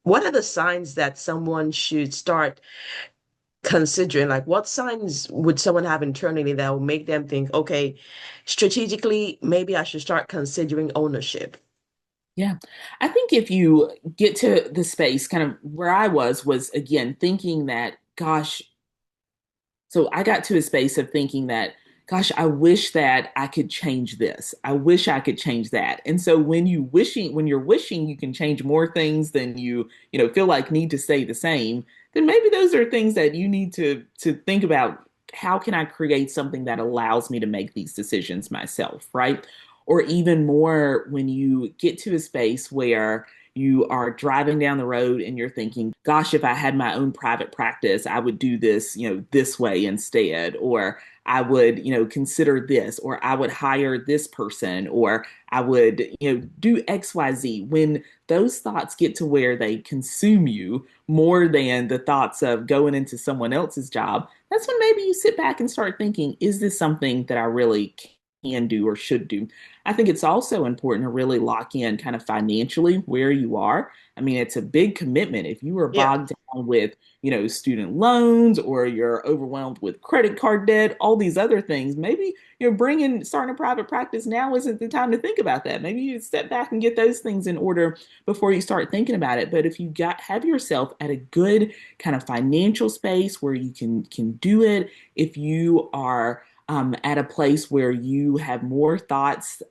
what are the signs that someone should start considering? Like, what signs would someone have internally that will make them think, okay, strategically, maybe I should start considering ownership? Yeah. I think if you get to the space kind of where I was again thinking that, gosh, so I got to a space of thinking that, gosh, I wish that I could change this. I wish I could change that. And so when you're wishing you can change more things than feel like need to stay the same, then maybe those are things that you need to think about. How can I create something that allows me to make these decisions myself, right? Or even more when you get to a space where you are driving down the road and you're thinking, gosh, if I had my own private practice, I would do this, this way instead, or I would, consider this, or I would hire this person, or I would, do XYZ. When those thoughts get to where they consume you more than the thoughts of going into someone else's job, that's when maybe you sit back and start thinking, is this something that I really can do or should do? I think it's also important to really lock in kind of financially where you are. I mean, it's a big commitment. If you are Yeah. bogged down with, student loans or you're overwhelmed with credit card debt, all these other things, maybe you're starting a private practice now isn't the time to think about that. Maybe you step back and get those things in order before you start thinking about it. But if you have yourself at a good kind of financial space where you can do it, if you are at a place where you have more thoughts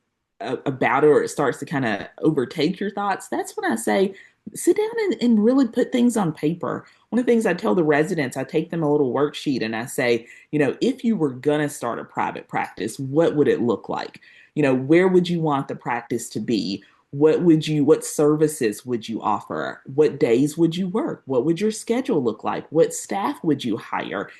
about it or it starts to kind of overtake your thoughts, that's when I say sit down and really put things on paper. One of the things I tell the residents, I take them a little worksheet and I say, if you were going to start a private practice, what would it look like? Where would you want the practice to be? What services would you offer? What days would you work? What would your schedule look like? What staff would you hire?